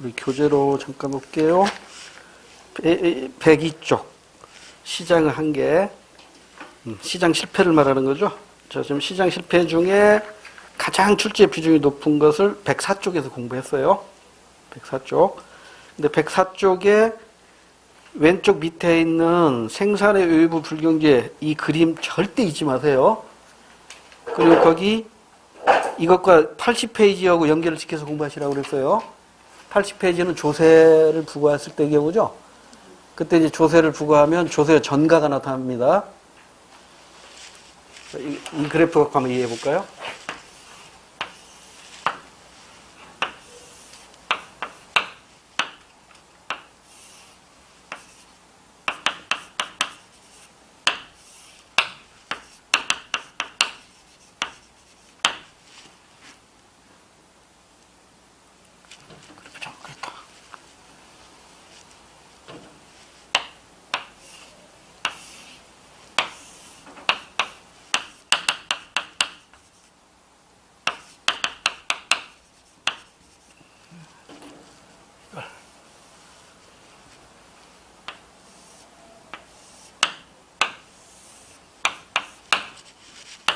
우리 교재로 잠깐 볼게요. 102쪽. 시장의 한계. 시장 실패를 말하는 거죠. 자, 지금 시장 실패 중에 가장 출제 비중이 높은 것을 104쪽에서 공부했어요. 104쪽. 근데 104쪽에 왼쪽 밑에 있는 생산의 외부 불경제 이 그림 절대 잊지 마세요. 그리고 거기 이것과 80페이지하고 연결을 시켜서 공부하시라고 그랬어요. 80페이지는 조세를 부과했을 때 경우죠. 그때 이제 조세를 부과하면 조세의 전가가 나타납니다. 이 그래프 갖고 한번 이해해 볼까요?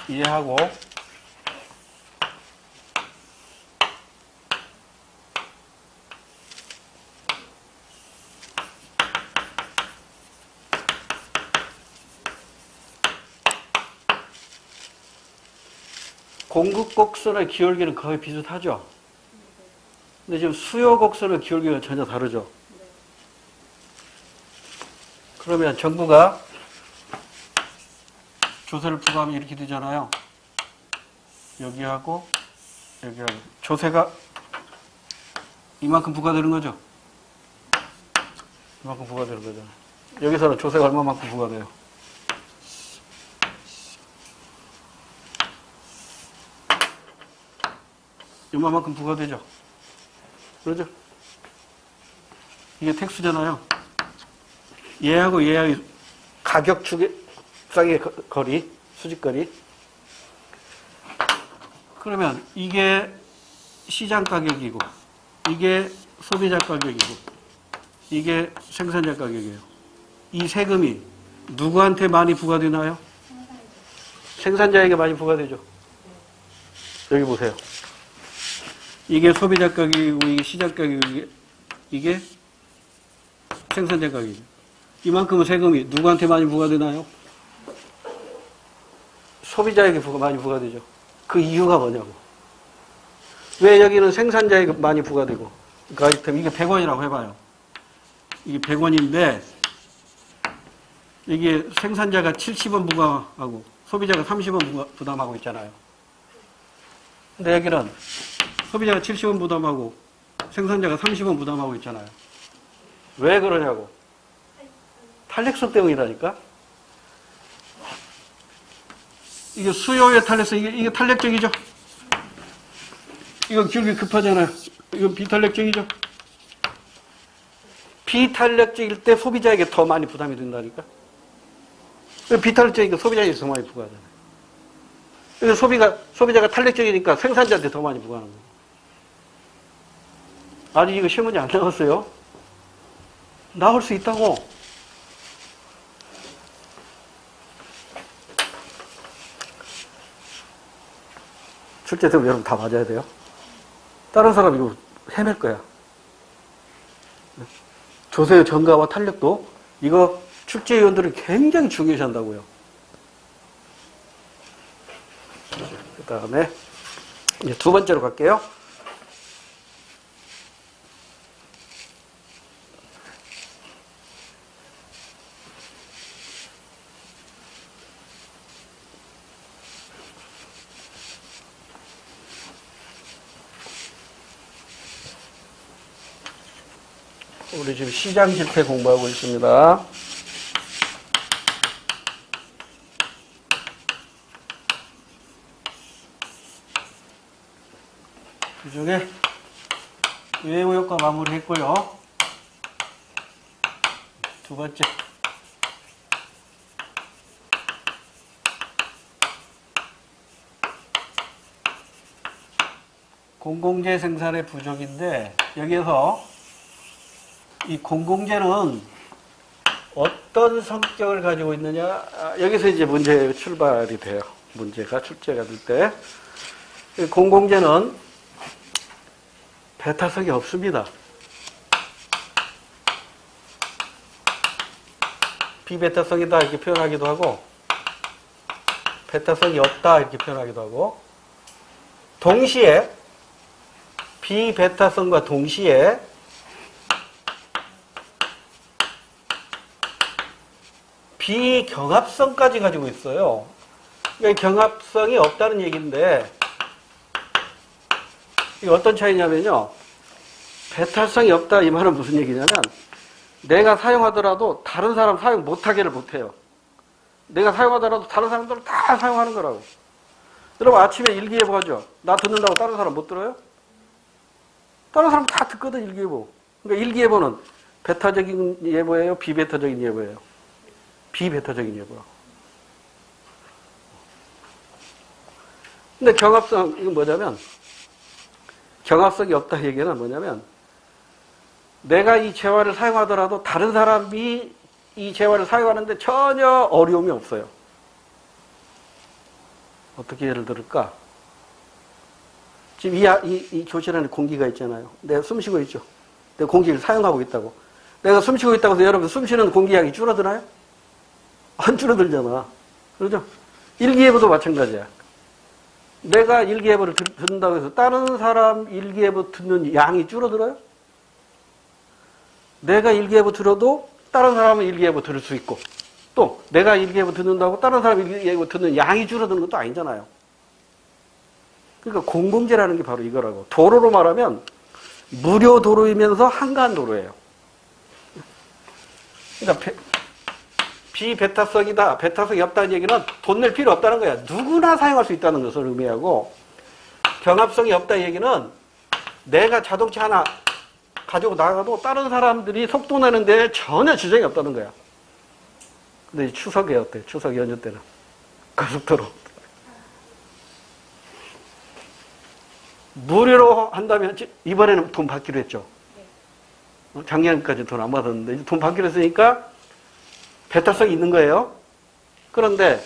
이해하고 공급 곡선의 기울기는 거의 비슷하죠. 근데 지금 수요 곡선의 기울기가 전혀 다르죠. 그러면 정부가 조세를 부과하면 이렇게 되잖아요. 여기하고 여기하고 조세가 이만큼 부과되는 거죠. 이만큼 부과되는 거잖아요. 여기서는 조세가 얼마만큼 부과돼요? 이만큼 부과되죠. 그러죠? 이게 택수잖아요. 얘하고 얘하고 가격 축의 거리, 수직거리. 그러면 이게 시장 가격이고, 이게 소비자 가격이고, 이게 생산자 가격이에요. 이 세금이 누구한테 많이 부과되나요? 생산자에게 많이 부과되죠. 여기 보세요. 이게 소비자 가격이고, 이게 시장 가격이고, 이게 생산자 가격이죠. 이만큼은 세금이 누구한테 많이 부과되나요? 소비자에게 많이 부과되죠. 그 이유가 뭐냐고. 왜 여기는 생산자에게 많이 부과되고, 그 아이템, 이게 100원이라고 해봐요. 이게 100원인데, 이게 생산자가 70원 부과하고, 소비자가 30원 부담하고 있잖아요. 근데 여기는 소비자가 70원 부담하고, 생산자가 30원 부담하고 있잖아요. 왜 그러냐고. 탄력성 때문이라니까? 이게 수요의 탄력성, 이게 탄력적이죠? 이거 기울기 급하잖아요. 이건 비탄력적이죠? 비탄력적일 때 소비자에게 더 많이 부담이 된다니까? 비탄력적이니까 소비자에게 더 많이 부과하잖아요. 그래서 소비자가 탄력적이니까 생산자한테 더 많이 부과하는 거예요. 아직 이거 시험문제 안 나왔어요? 나올 수 있다고. 출제되면 여러분 다 맞아야 돼요. 다른 사람 이거 헤맬 거야. 조세의 전가와 탄력도 이거 출제위원들이 굉장히 중요시 한다고요. 그 다음에 이제 두 번째로 갈게요. 우리 지금 시장 실패 공부하고 있습니다. 그 중에 외부 효과 마무리했고요. 두 번째. 공공재 생산의 부족인데 여기에서 이 공공재는 어떤 성격을 가지고 있느냐? 여기서 이제 문제 출발이 돼요. 문제가 출제가 될 때. 공공재는 배타성이 없습니다. 비배타성이다 이렇게 표현하기도 하고, 배타성이 없다 이렇게 표현하기도 하고, 동시에 비배타성과 동시에 비경합성까지 가지고 있어요. 그러니까 경합성이 없다는 얘기인데, 이게 어떤 차이냐면요. 배타성이 없다 이 말은 무슨 얘기냐면, 내가 사용하더라도 다른 사람 사용 못하게를 못해요. 내가 사용하더라도 다른 사람들은 다 사용하는 거라고. 여러분 아침에 일기예보 하죠. 나 듣는다고 다른 사람 못 들어요? 다른 사람 다 듣거든 일기예보. 그러니까 일기예보는 배타적인 예보예요? 비배타적인 예보예요? 비배타적인 예보라고. 근데 경합성 이건 뭐냐면, 경합성이 없다 얘기는 뭐냐면, 내가 이 재화를 사용하더라도 다른 사람이 이 재화를 사용하는데 전혀 어려움이 없어요. 어떻게 예를 들을까? 지금 이 교실 안에 공기가 있잖아요. 내가 숨 쉬고 있죠. 내가 공기를 사용하고 있다고. 내가 숨 쉬고 있다고 해서 여러분 숨 쉬는 공기량이 줄어드나요? 안 줄어들잖아. 그렇죠? 일기예보도 마찬가지야. 내가 일기예보를 듣는다고 해서 다른 사람 일기예보 듣는 양이 줄어들어요? 내가 일기예보 들어도 다른 사람은 일기예보 들을 수 있고, 또 내가 일기예보 듣는다고 다른 사람 일기예보 듣는 양이 줄어드는 것도 아니잖아요. 그러니까 공공재라는 게 바로 이거라고. 도로로 말하면 무료 도로이면서 한가한 도로예요. 그러니까 비배타성이다, 배타성이 없다는 얘기는 돈 낼 필요 없다는 거야. 누구나 사용할 수 있다는 것을 의미하고, 경합성이 없다는 얘기는 내가 자동차 하나 가지고 나가도 다른 사람들이 속도 내는데 전혀 지장이 없다는 거야. 근데 추석에 어때? 추석 연휴 때는 고속도로 무료로 한다면, 이번에는 돈 받기로 했죠. 작년까지 돈 안 받았는데 이제 돈 받기로 했으니까 배타성이 있는 거예요. 그런데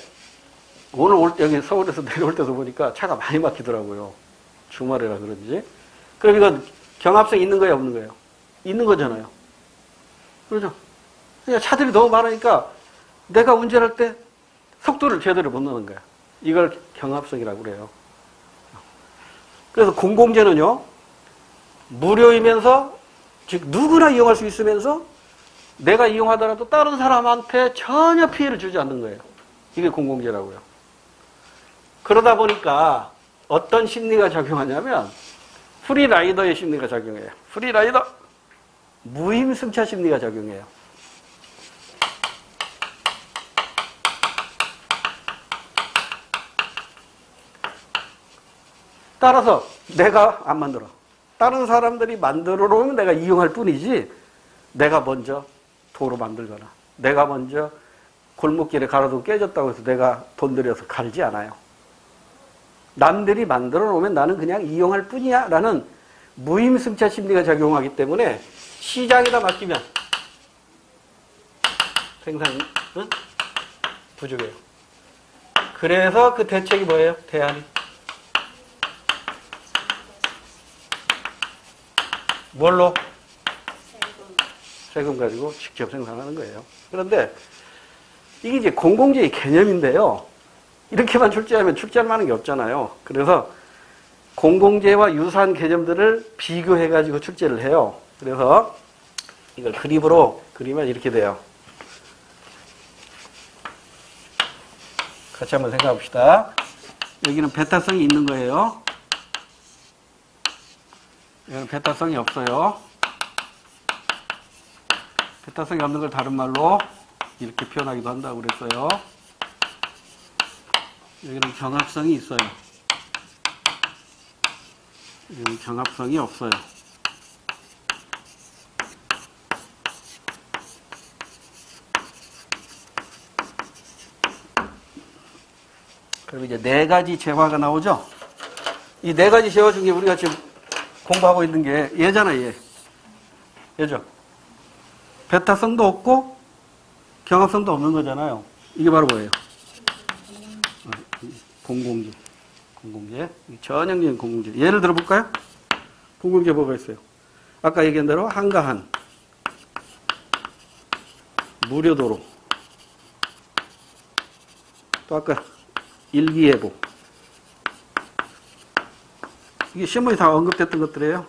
오늘 여기 서울에서 내려올 때도 보니까 차가 많이 막히더라고요. 주말이라 그런지. 그럼 이건 경합성이 있는 거예요, 없는 거예요? 있는 거잖아요. 그렇죠? 그러니까 차들이 너무 많으니까 내가 운전할 때 속도를 제대로 못 내는 거야. 이걸 경합성이라고 그래요. 그래서 공공재는요, 무료이면서, 즉 누구나 이용할 수 있으면서 내가 이용하더라도 다른 사람한테 전혀 피해를 주지 않는 거예요. 이게 공공재라고요. 그러다 보니까 어떤 심리가 작용하냐면 프리라이더의 심리가 작용해요. 프리라이더, 무임승차 심리가 작용해요. 따라서 내가 안 만들어. 다른 사람들이 만들어 놓으면 내가 이용할 뿐이지, 내가 먼저 도로 만들거나 내가 먼저 골목길에 가로등 깨졌다고 해서 내가 돈 들여서 갈지 않아요. 남들이 만들어 놓으면 나는 그냥 이용할 뿐이야 라는 무임승차 심리가 작용하기 때문에 시장에다 맡기면 생산은 부족해요. 그래서 그 대책이 뭐예요? 대안이 뭘로? 세금 가지고 직접 생산하는 거예요. 그런데 이게 이제 공공재의 개념인데요. 이렇게만 출제하면 출제할 만한 게 없잖아요. 그래서 공공재와 유사한 개념들을 비교해가지고 출제를 해요. 그래서 이걸 그림으로 그리면 이렇게 돼요. 같이 한번 생각해 봅시다. 여기는 배타성이 있는 거예요. 여기는 배타성이 없어요. 배타성이 없는 걸 다른 말로 이렇게 표현하기도 한다고 그랬어요. 여기는 경합성이 있어요. 여기는 경합성이 없어요. 그럼 이제 네 가지 재화가 나오죠? 이 네 가지 재화 중에 우리가 지금 공부하고 있는 게 얘잖아, 얘. 얘죠? 배타성도 없고 경합성도 없는 거잖아요. 이게 바로 뭐예요? 공공재. 공공재. 전형적인 공공재. 예를 들어 볼까요? 공공재 뭐가 있어요? 아까 얘기한 대로 한가한, 무료도로, 또 아까 일기예보. 이게 시험에 다 언급됐던 것들이에요.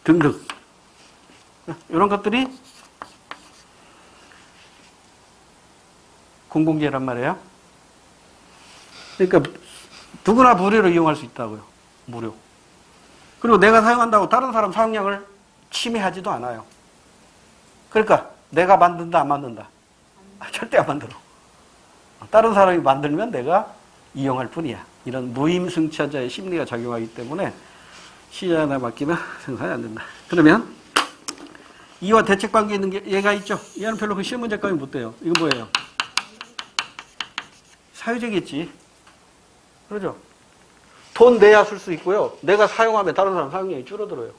등등. 이런 것들이 공공재란 말이에요. 그러니까 누구나 무료로 이용할 수 있다고요. 무료. 그리고 내가 사용한다고 다른 사람 사용량을 침해하지도 않아요. 그러니까 내가 만든다 안 만든다? 절대 안 만들어. 다른 사람이 만들면 내가 이용할 뿐이야. 이런 무임승차자의 심리가 작용하기 때문에 시장에 맡기면 생산이 안 된다. 그러면 이와 대책관계에 있는 게 얘가 있죠. 얘는 별로 그 시험 문제감이 못 돼요. 이건 뭐예요? 사유재겠지. 그러죠? 돈 내야 쓸 수 있고요. 내가 사용하면 다른 사람 사용량이 줄어들어요.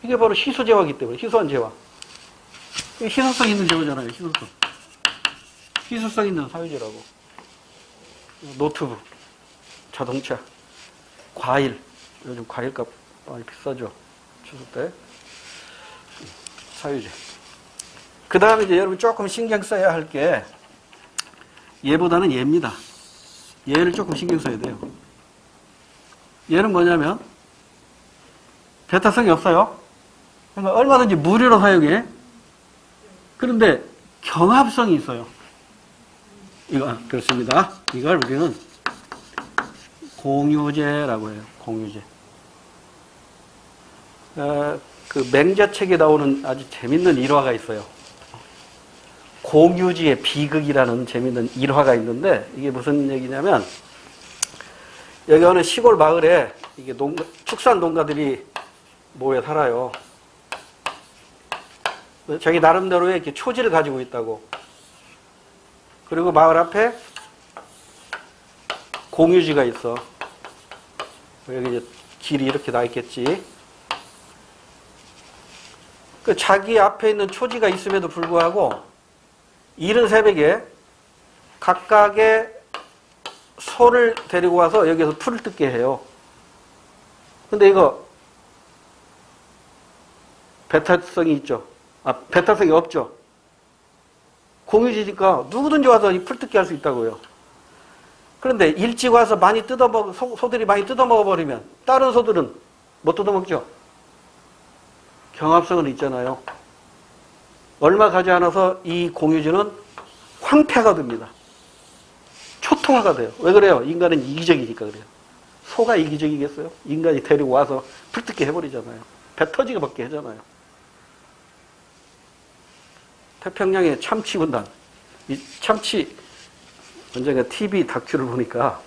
이게 바로 희소재화이기 때문에 희소한 재화. 희소성 있는 재화잖아요. 희소성. 희소성 있는 사유재라고. 노트북, 자동차, 과일. 요즘 과일값 많이 비싸죠. 추석 때. 사유재. 그 다음에 이제 여러분 조금 신경 써야 할 게 얘보다는 얘입니다. 얘를 조금 신경 써야 돼요. 얘는 뭐냐면 배타성이 없어요. 그러니까 얼마든지 무료로 사용해. 그런데 경합성이 있어요. 이거 그렇습니다. 이걸 우리는 공유재라고 해요. 공유재. 그 맹자책에 나오는 아주 재밌는 일화가 있어요. 공유지의 비극이라는 재밌는 일화가 있는데 이게 무슨 얘기냐면 여기 어느 시골 마을에 이게 축산 농가들이 모여 살아요. 자기 나름대로의 이렇게 초지를 가지고 있다고. 그리고 마을 앞에 공유지가 있어. 여기 이제 길이 이렇게 나 있겠지. 그 자기 앞에 있는 초지가 있음에도 불구하고 이른 새벽에 각각의 소를 데리고 와서 여기서 풀을 뜯게 해요. 근데 이거 배타성이 있죠. 배타성이 없죠. 공유지니까 누구든지 와서 이 풀 뜯게 할 수 있다고요. 그런데 일찍 와서 많이 소들이 많이 뜯어먹어버리면 다른 소들은 못 뜯어먹죠. 경합성은 있잖아요. 얼마 가지 않아서 이 공유지는 황폐가 됩니다. 초토화가 돼요. 왜 그래요? 인간은 이기적이니까 그래요. 소가 이기적이겠어요? 인간이 데리고 와서 풀뜯게 해버리잖아요. 배 터지게 받게 하잖아요. 태평양의 참치 군단. 이 참치, 언젠가 TV 다큐를 보니까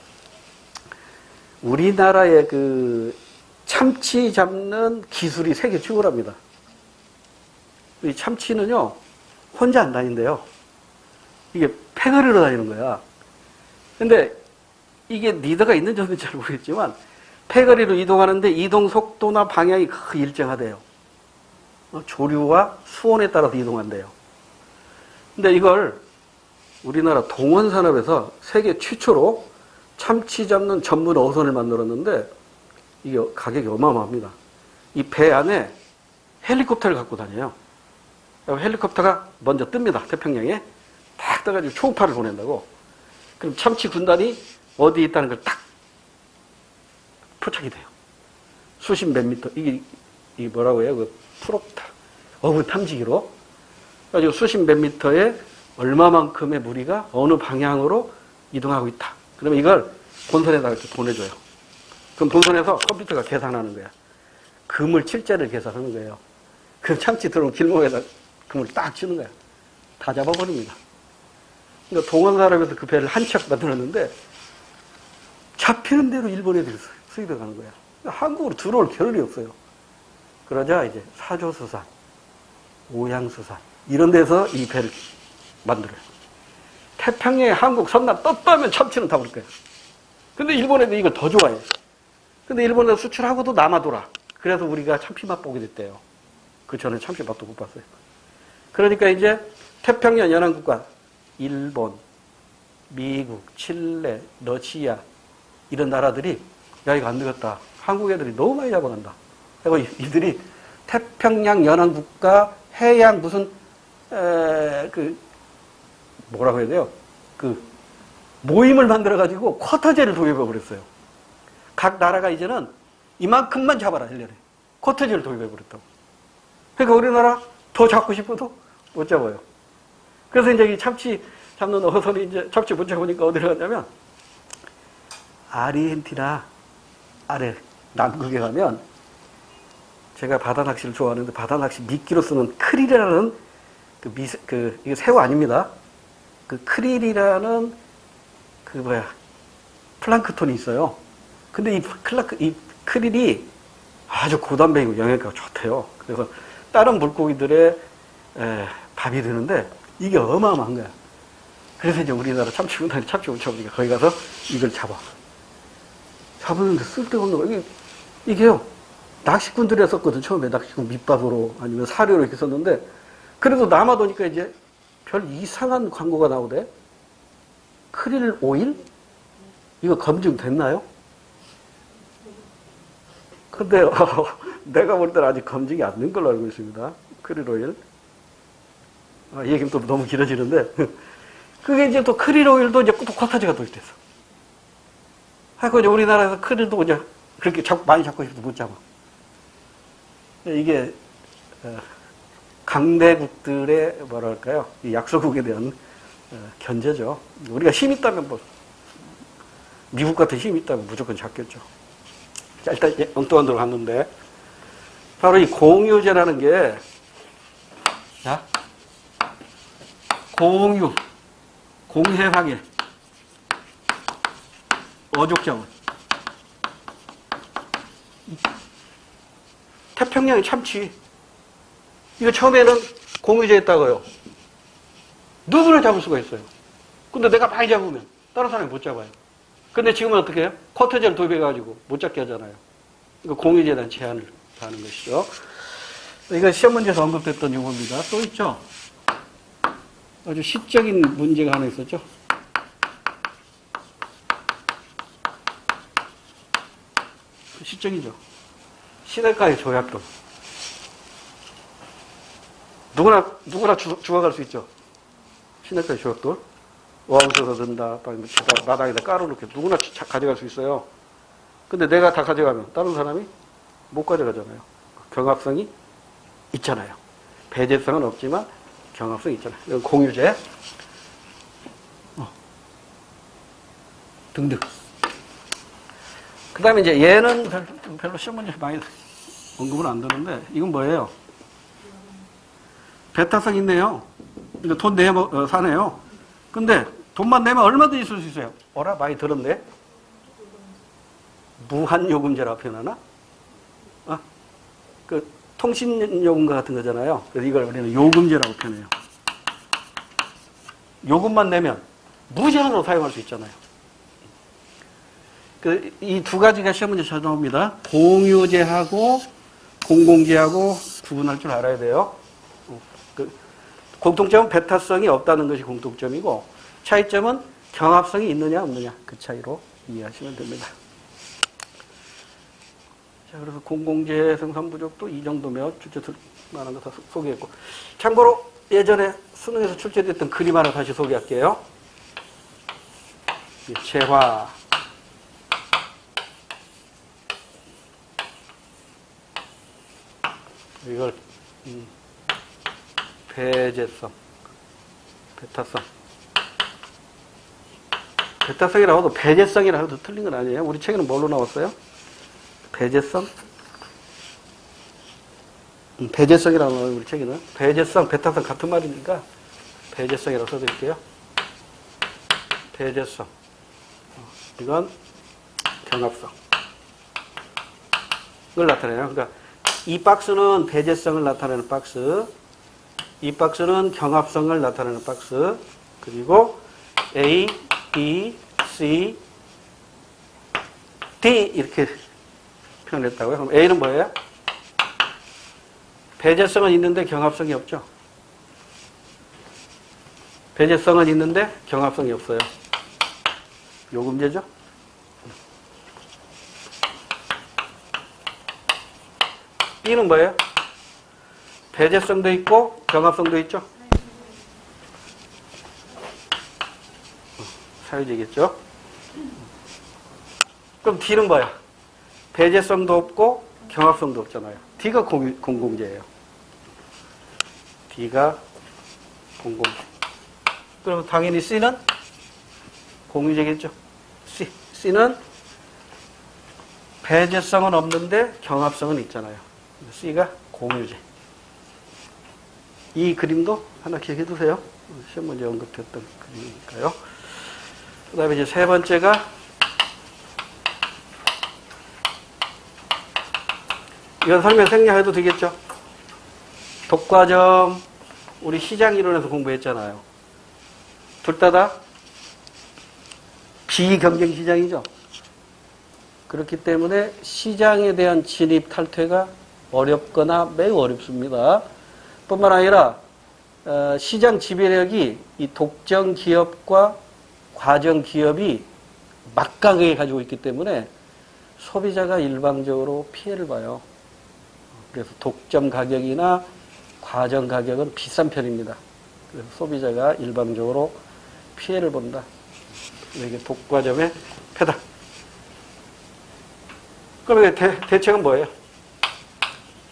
우리나라의 그 참치 잡는 기술이 세계 최고랍니다. 이 참치는요, 혼자 안 다닌대요. 이게 패거리로 다니는 거야. 근데 이게 리더가 있는지 없는지 잘 모르겠지만 패거리로 이동하는데 이동 속도나 방향이 일정하대요. 조류와 수온에 따라서 이동한대요. 근데 이걸 우리나라 동원산업에서 세계 최초로 참치 잡는 전문 어선을 만들었는데 이게 가격이 어마어마합니다. 이 배 안에 헬리콥터를 갖고 다녀요. 헬리콥터가 먼저 뜹니다. 태평양에. 딱 떠가지고 초음파를 보낸다고. 그럼 참치 군단이 어디에 있다는 걸 딱 포착이 돼요. 수십 몇 미터. 이게 뭐라고 해요? 그 프롭타. 어부 탐지기로. 그래가지고 수십 몇 미터에 얼마만큼의 무리가 어느 방향으로 이동하고 있다. 그러면 이걸 본선에다가 이렇게 보내줘요. 그럼 본선에서 컴퓨터가 계산하는 거야. 그물 칠자를 계산하는 거예요. 그럼 참치 들어온 길목에다 그물 딱 치는 거야. 다 잡아버립니다. 그러니까 동원산업에서 그 배를 한 척 만들었는데 잡히는 대로 일본에 수입해 가는 거야. 한국으로 들어올 겨를이 없어요. 그러자 이제 사조수산, 오양수산 이런 데서 이 배를 만들어요. 태평양에 한국 선남 떴다 하면 참치는 다 우리 거야. 근데 일본 애들이 이걸 더 좋아해. 근데 일본에 수출하고도 남아돌아. 그래서 우리가 참치 맛 보게 됐대요. 그 전에 참치 맛도 못 봤어요. 그러니까 이제 태평양 연안국가, 일본, 미국, 칠레, 러시아, 이런 나라들이, 야, 이거 안 되겠다. 한국 애들이 너무 많이 잡아간다. 그리고 이들이 태평양 연안국가 해양 무슨, 뭐라고 해야 돼요? 모임을 만들어가지고 쿼터제를 도입해버렸어요. 각 나라가 이제는 이만큼만 잡아라, 1년에. 쿼터제를 도입해버렸다고. 그러니까 우리나라 더 잡고 싶어도 못 잡아요. 그래서 이제 이 참치 잡는 어선이 이제 참치 못 잡으니까 어디로 갔냐면, 아르헨티나 아래 남극에 가면, 제가 바다 낚시를 좋아하는데 바다 낚시 미끼로 쓰는 크릴이라는 이게 새우 아닙니다. 그 크릴이라는 플랑크톤이 있어요. 근데 이 크릴이 아주 고단백이고 영양가가 좋대요. 그래서 다른 물고기들의 밥이 되는데 이게 어마어마한 거야. 그래서 이제 우리나라 참치군단이 참치 못 잡으니까 거기 가서 이걸 잡았는데 쓸데없는 거. 이게요. 낚시꾼들이 썼거든. 처음에 낚시꾼 밑밥으로 아니면 사료로 이렇게 썼는데 그래도 남아도니까 이제 별 이상한 광고가 나오대. 크릴 오일? 이거 검증됐나요? 근데 내가 볼 때는 아직 검증이 안 된 걸로 알고 있습니다. 크릴 오일. 이 얘기는 또 너무 길어지는데 그게 이제 또 크릴 오일도 이제 또 쿼터제가 도입됐어. 하고 이제 우리나라에서 크릴도 이제 그렇게 많이 잡고 싶어도 못 잡아. 이게 강대국들의 뭐랄까요, 이 약소국에 대한 견제죠. 우리가 힘 있다면 미국 같은 힘이 있다면 무조건 잡겠죠. 자, 일단 엉뚱한 데로 갔는데 바로 이 공유제라는 게, 자, 공해상해, 어족자원. 태평양의 참치. 이거 처음에는 공유제였다고요. 누구나 잡을 수가 있어요. 근데 내가 많이 잡으면 다른 사람이 못 잡아요. 근데 지금은 어떻게 해요? 쿼터제를 도입해가지고 못 잡게 하잖아요. 이거 공유제에 대한 제한을 하는 것이죠. 이거 시험 문제에서 언급됐던 용어입니다. 또 있죠? 아주 시적인 문제가 하나 있었죠? 시적이죠. 시내가의 조약돌. 누구나 주워갈 수 있죠. 시내가의 조약돌. 어항에서 든다, 마당에다 깔아놓게 누구나 가져갈 수 있어요. 근데 내가 다 가져가면 다른 사람이 못 가져가잖아요. 경합성이 있잖아요. 배제성은 없지만 경합성이 있잖아요. 이건 공유제. 등등. 그 다음에 이제 얘는 별로 시험 문제 많이 언급은 안 되는데, 이건 뭐예요? 배타성 있네요. 돈 내면 사네요. 근데 돈만 내면 얼마든지 쓸 수 있어요. 어라? 많이 들었네? 무한요금제라고 표현하나? 통신요금과 같은 거잖아요. 그래서 이걸 우리는 요금제라고 표현해요. 요금만 내면 무제한으로 사용할 수 있잖아요. 이 두 가지가 시험 문제 자주 나옵니다. 공유제하고 공공제하고 구분할 줄 알아야 돼요. 공통점은 배타성이 없다는 것이 공통점이고, 차이점은 경합성이 있느냐 없느냐, 그 차이로 이해하시면 됩니다. 자, 그래서 공공재 생산부족도 이 정도면 출제 만한 거 다 소개했고, 참고로 예전에 수능에서 출제됐던 그림 하나 다시 소개할게요. 재화. 이걸 배제성, 배타성. 배타성이라고 해도 배제성이라고 해도 틀린 건 아니에요. 우리 책에는 뭘로 나왔어요? 배제성? 배제성이라고 나와요, 우리 책에는. 배제성, 배타성 같은 말이니까 배제성이라고 써드릴게요. 배제성. 이건 경합성. 이걸 나타내요. 그러니까 이 박스는 배제성을 나타내는 박스, 이 박스는 경합성을 나타내는 박스, 그리고 A, B, C, D 이렇게 표현했다고요. 그럼 A는 뭐예요? 배제성은 있는데 경합성이 없죠. 배제성은 있는데 경합성이 없어요. 요금제죠. B는 뭐예요? 배제성도 있고 경합성도 있죠. 사유제겠죠. 그럼 D는 뭐야? 배제성도 없고 경합성도 없잖아요. D가 공공재예요. D가 공공재. 그럼 당연히 C는 공유제겠죠. C는 배제성은 없는데 경합성은 있잖아요. C가 공유제. 이 그림도 하나 기억해 두세요. 시험 문제 언급했던 그림이니까요. 그 다음에 이제 세 번째가 이건 설명 생략해도 되겠죠. 독과점 우리 시장 이론에서 공부했잖아요. 둘 다 비경쟁 시장이죠. 그렇기 때문에 시장에 대한 진입 탈퇴가 어렵거나 매우 어렵습니다. 뿐만 아니라 시장 지배력이 이 독점 기업과 과정 기업이 막강하게 가지고 있기 때문에 소비자가 일방적으로 피해를 봐요. 그래서 독점 가격이나 과정 가격은 비싼 편입니다. 그래서 소비자가 일방적으로 피해를 본다. 이게 독과점의 패다. 그럼 대책은 뭐예요?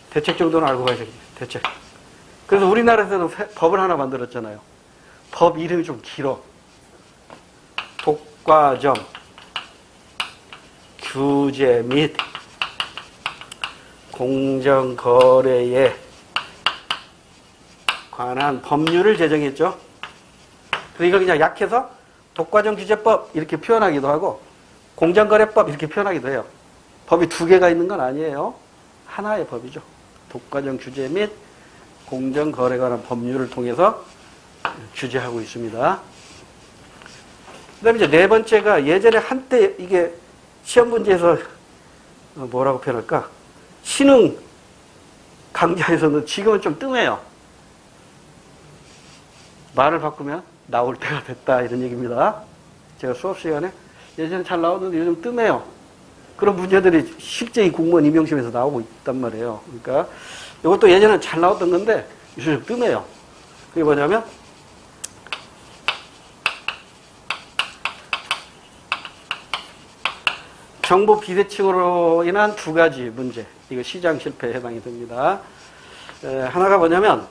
대책 정도는 알고 가야죠. 대책. 그래서 우리나라에서는 법을 하나 만들었잖아요. 법 이름이 좀 길어. 독과점 규제 및 공정거래에 관한 법률을 제정했죠. 그래서 이걸 그냥 약해서 독과점 규제법 이렇게 표현하기도 하고 공정거래법 이렇게 표현하기도 해요. 법이 두 개가 있는 건 아니에요. 하나의 법이죠. 독과점 규제 및 공정거래에 관한 법률을 통해서 규제하고 있습니다. 그 다음에 이제 네 번째가 예전에 한때 이게 시험 문제에서 뭐라고 표현할까? 신흥 강좌에서는 지금은 좀 뜸해요. 말을 바꾸면 나올 때가 됐다 이런 얘기입니다. 제가 수업 시간에 예전에 잘 나오는데 요즘 뜸해요. 그런 문제들이 실제 이 공무원 임용시험에서 나오고 있단 말이에요. 그러니까 이것도 예전에 잘 나왔던 건데 요즘 뜸해요. 그게 뭐냐면 정보 비대칭으로 인한 두 가지 문제. 이거 시장 실패에 해당이 됩니다. 하나가 뭐냐면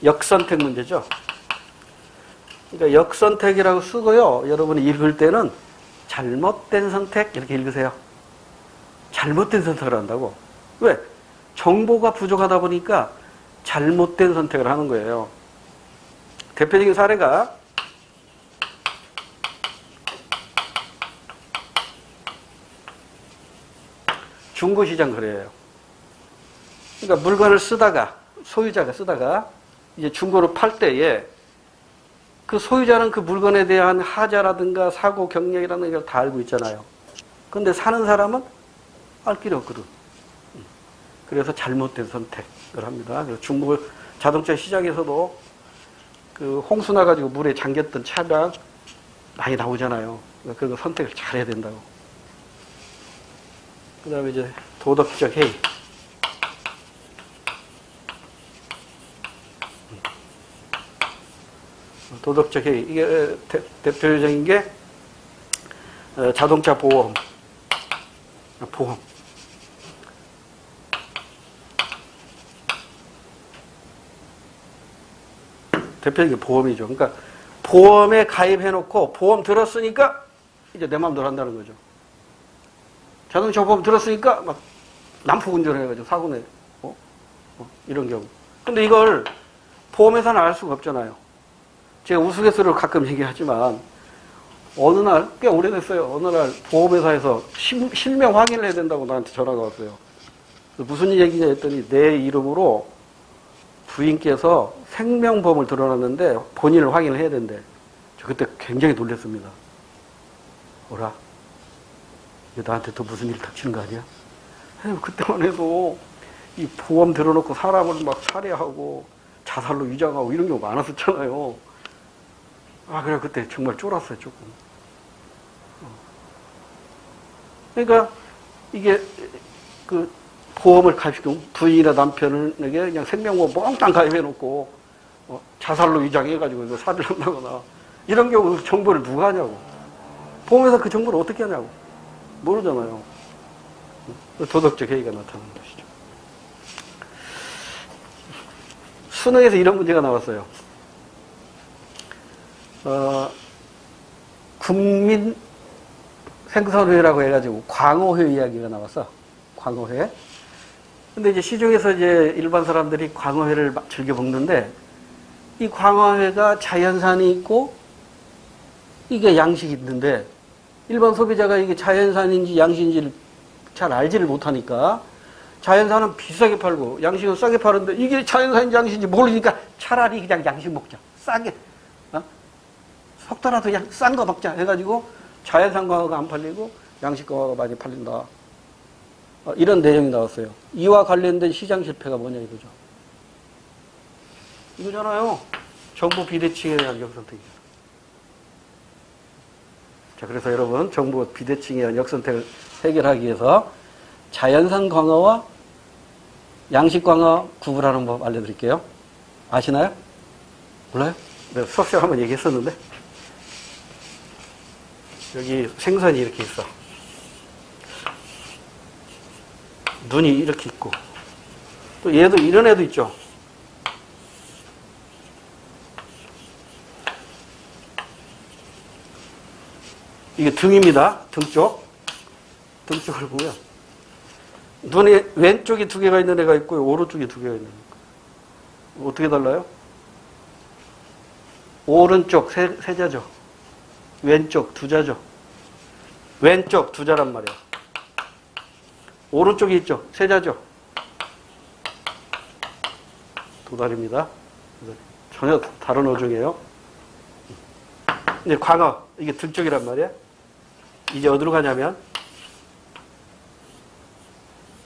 역선택 문제죠. 그러니까 역선택이라고 쓰고요. 여러분이 읽을 때는 잘못된 선택 이렇게 읽으세요. 잘못된 선택을 한다고. 왜? 정보가 부족하다 보니까 잘못된 선택을 하는 거예요. 대표적인 사례가 중고시장 거래예요. 그러니까 물건을 쓰다가 소유자가 쓰다가 이제 중고로 팔 때에 그 소유자는 그 물건에 대한 하자라든가 사고 경력이라는 걸 다 알고 있잖아요. 그런데 사는 사람은 알 길이 없거든. 그래서 잘못된 선택을 합니다. 그래서 중고 자동차 시장에서도 그 홍수 나가지고 물에 잠겼던 차량 많이 나오잖아요. 그러니까 그런 거 선택을 잘해야 된다고. 그 다음에 이제 도덕적 해이. 도덕적 해이. 이게 대표적인 게 자동차 보험. 대표적인 게 보험이죠. 그러니까 보험에 가입해놓고 보험 들었으니까 이제 내 마음대로 한다는 거죠. 자동차 보험 들었으니까 막 난폭 운전해가지고 사고 내. 이런 경우. 근데 이걸 보험회사는 알 수가 없잖아요. 제가 우스갯소리로 가끔 얘기하지만 어느 날, 꽤 오래됐어요. 어느 날 보험회사에서 실명 확인을 해야 된다고 나한테 전화가 왔어요. 무슨 얘기냐 했더니 내 이름으로 부인께서 생명보험을 들어놨는데 본인을 확인을 해야 된대. 저 그때 굉장히 놀랐습니다. 뭐라? 이거 나한테 또 무슨 일 닥치는 거 아니야? 그때만 해도 이 보험 들어놓고 사람을 막 살해하고 자살로 위장하고 이런 경우 많았었잖아요. 그래 그때 정말 쫄았어요 조금. 그러니까 이게 그 보험을 가지고 부인이나 남편에게 그냥 생명보험 몽땅 가입해놓고 자살로 위장해가지고 이거 살해를 한다거나 이런 경우 정보를 누가 하냐고. 보험회사 그 정보를 어떻게 하냐고. 모르잖아요. 도덕적 해이가 나타나는 것이죠. 수능에서 이런 문제가 나왔어요. 국민 생선회라고 해가지고 광어회 이야기가 나왔어. 광어회. 근데 이제 시중에서 이제 일반 사람들이 광어회를 즐겨 먹는데 이 광어회가 자연산이 있고 이게 양식이 있는데 일반 소비자가 이게 자연산인지 양식인지를 잘 알지를 못하니까 자연산은 비싸게 팔고 양식은 싸게 파는데 이게 자연산인지 양식인지 모르니까 차라리 그냥 양식 먹자. 싸게. 속더라도 싼 거 먹자 해가지고 자연산 광어가 안 팔리고 양식 광어가 많이 팔린다. 이런 내용이 나왔어요. 이와 관련된 시장 실패가 뭐냐 이거죠. 이거잖아요. 정부 비대칭에 대한 역선택이죠. 자, 그래서 여러분 정부 비대칭에 대한 역선택을 해결하기 위해서 자연산 광어와 양식 광어 구분하는 법 알려드릴게요. 아시나요? 몰라요? 내가 수업 시간에 한번 얘기했었는데 여기 생선이 이렇게 있어. 눈이 이렇게 있고 또 얘도 이런 애도 있죠. 이게 등입니다. 등 쪽. 등 쪽을 보면 눈에 왼쪽에 두 개가 있는 애가 있고 오른쪽에 두 개가 있는 애가. 어떻게 달라요? 오른쪽 세자죠. 왼쪽 두자죠. 왼쪽 두자란 말이에요. 오른쪽에 있죠. 세자죠. 도다리입니다. 전혀 다른 어종이에요. 이제 광어, 이게 등 쪽이란 말이에요. 이제 어디로 가냐면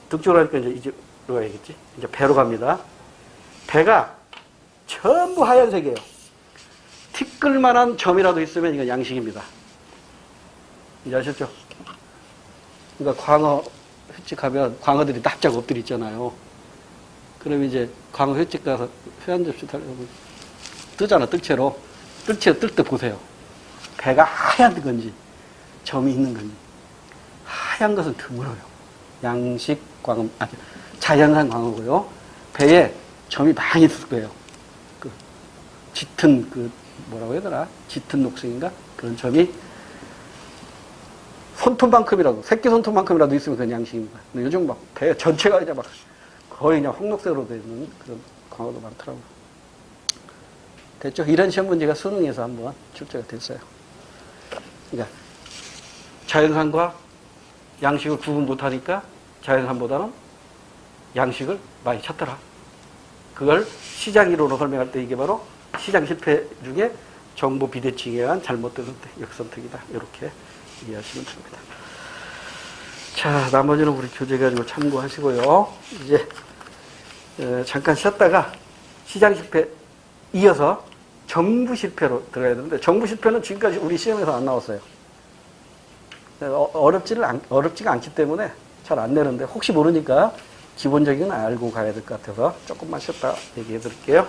등 쪽으로 가니까 이제 이제로 가야겠지. 이제 배로 갑니다. 배가 전부 하얀색이에요. 티끌만한 점이라도 있으면 이건 양식입니다. 이제 아셨죠? 그러니까 광어 횟집 가면 광어들이 납작 엎드려 있잖아요. 그러면 이제 광어 횟집 가서 회 한 접시 달라고 뜨잖아, 뜰채로. 뜰채로 뜰 때 보세요. 배가 하얀 건지 점이 있는 건지. 하얀 것은 드물어요. 양식 광어, 자연산 광어고요. 배에 점이 많이 있을 거예요. 그 짙은 뭐라고 해야 되나? 짙은 녹색인가? 그런 점이 손톱만큼이라도, 새끼 손톱만큼이라도 있으면 그건 양식입니다. 근데 요즘 막 배 전체가 이제 막 거의 그냥 홍록색으로 되어 있는 그런 광어도 많더라고요. 됐죠? 이런 시험 문제가 수능에서 한번 출제가 됐어요. 그러니까 자연산과 양식을 구분 못하니까 자연산보다는 양식을 많이 찾더라. 그걸 시장 이론으로 설명할 때 이게 바로 시장 실패 중에 정보 비대칭에 의한 잘못된 선택, 역선택이다. 이렇게 이해하시면 됩니다. 자, 나머지는 우리 교재 가지고 참고하시고요. 이제 잠깐 쉬었다가 시장 실패 이어서 정부 실패로 들어가야 되는데 정부 실패는 지금까지 우리 시험에서 안 나왔어요. 어렵지가 않기 때문에 잘 안 내는데 혹시 모르니까 기본적인 건 알고 가야 될 것 같아서 조금만 쉬었다 얘기해 드릴게요.